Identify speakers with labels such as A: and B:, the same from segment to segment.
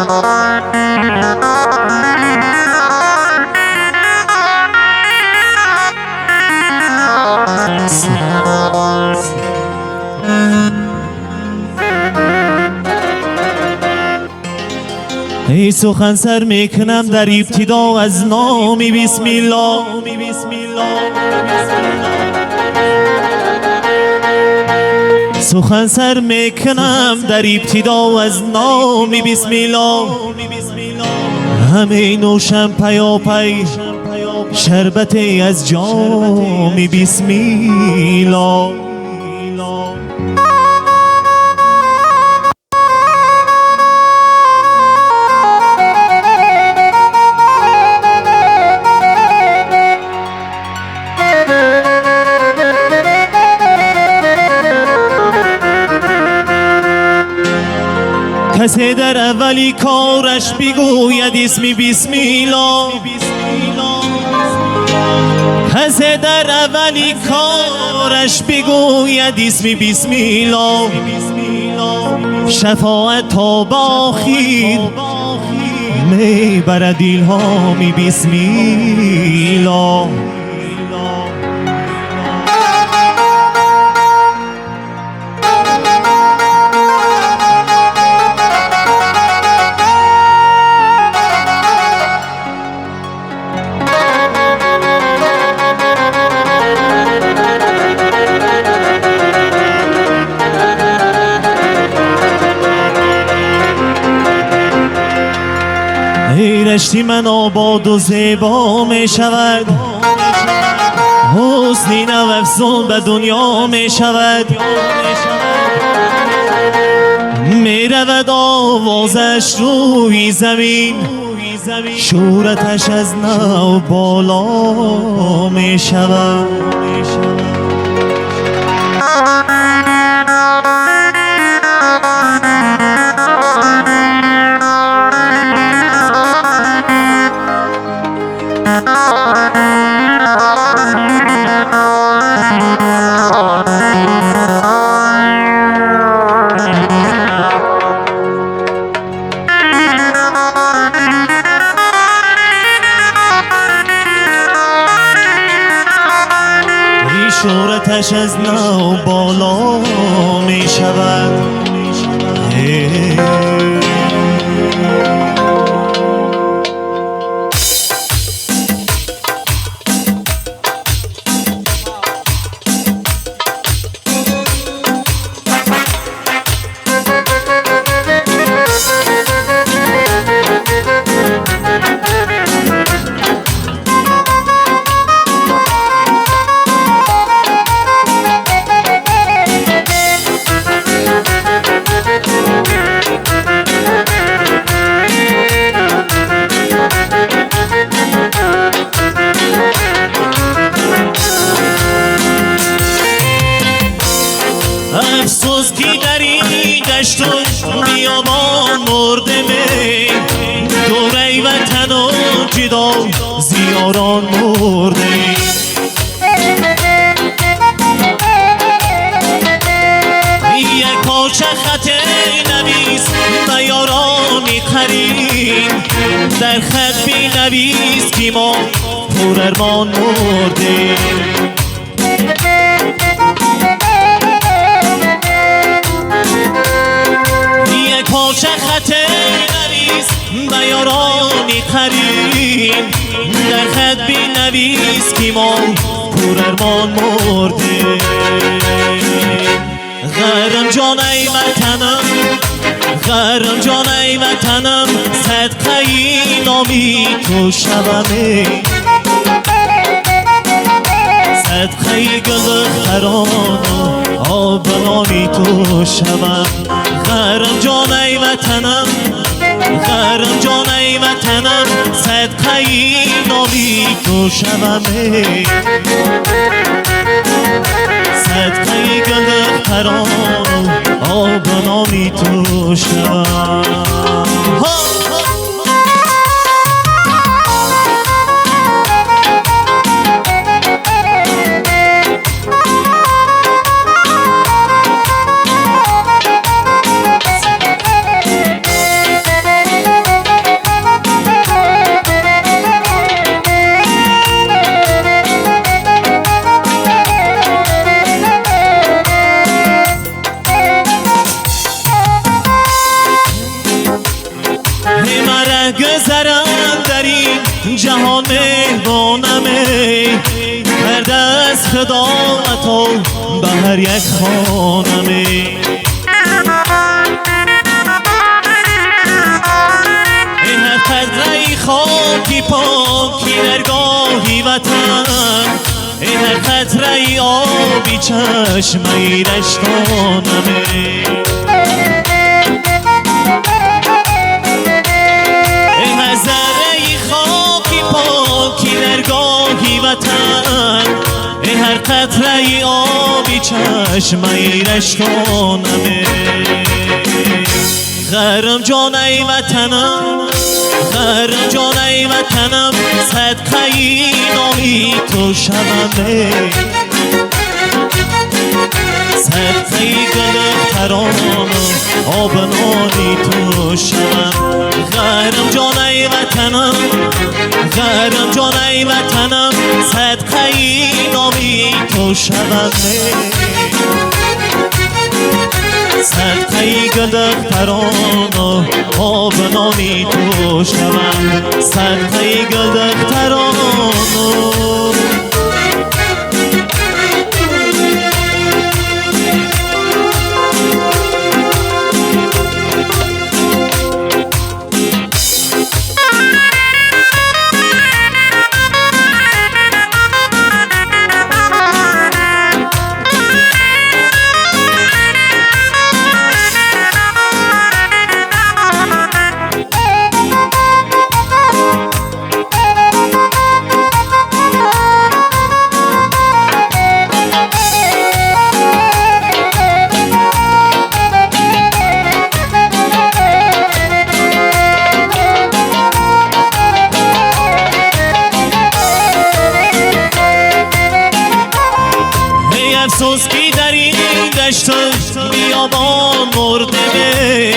A: ای سخن سر میکنم در ابتدا از نام بسم الله. سخن سر میکنم در ابتدا از نام بسم الله. همه نوشم پیاپی شربتی از جام بسم الله. کسی در اولی کارش بگوید اسم بسم الله. کسی در اولی کارش بگوید اسم بسم الله. شفاعت تا به آخر میبرد الهام بسم الله. ای رشتی من آباد و زیبا می شود، حسنی نو افزون به دنیا می شود. می رود آوازش روی زمین، شورتش از نو بالا می شود. شورتش از نو بالا می شود. افسوس کی در این دشت و بیابان مرده می، دوره وطن و جدا زیاران مرده. یک پارچه خط نویس به یارانی قریب، در خط بی نویس که ما پر ارمان مرده. پارچه خط نویس به یارانی قریب، در خط بی نویس که ما پر ارمان مرده. غرم جان ای وطنم، غرم جان ای وطنم، صدقه نامی تو شبمه، صدقه گل خران آب نامی تو شبم. غرم جان ای وطنم، غرم جان ای وطنم، صدقه نامی تو شبمه، صدقه گل خران آب نامی تو شبم. جهان مهربانمه، کرده از خدا عطا به هر یک خانمه. ای هر قطره خاکی پاکی درگاهی وطن، ای هر قطره آبی چشمه رشتانمه. ای هر ذره خاکی پاکی درگاهی وطن، ای هر قطره آبی چشمه رشتانمه. غرم جان ای وطنم، غرم جان ای وطنم، صدقه ای نامی تو شومه. صدقه ای گل ترانم آب نانی تو شوم. غرم جان ای وطنم، غرم جان ای وطنم، صدقه ای نامی تو شومه. صدقه ای گل ترانم آب نانی تو شوم. صدقه ای گل ترانم. افسوس کی در این دشت بیابان مرده به،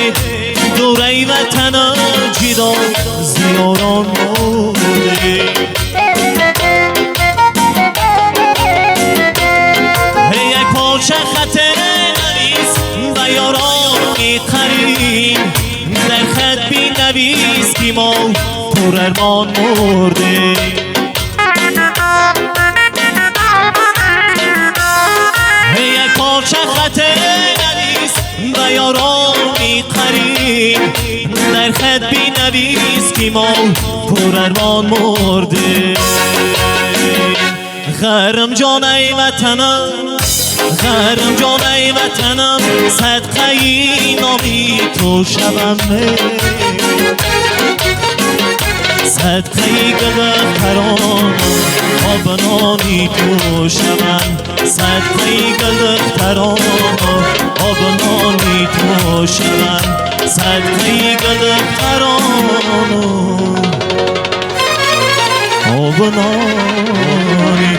A: دوره وطن جدا زیاران مرده. یک پارچه خط نویس و یاران قرین، در خط بی نویس کی ما پر ارمان مرده. پارچه خط نویس و یارانی قرین، در خط بی نویس کی ما پر ارمان مرده. غرم جان ای وطنم، غرم جان ای وطنم، صدقه ای نامی تو شومه. صدقه ای گل ترانم آب نانی تو شوم. صدقه ای گل ترانم آب نانی تو شوم. صدقه ای گل ترانم آب نانی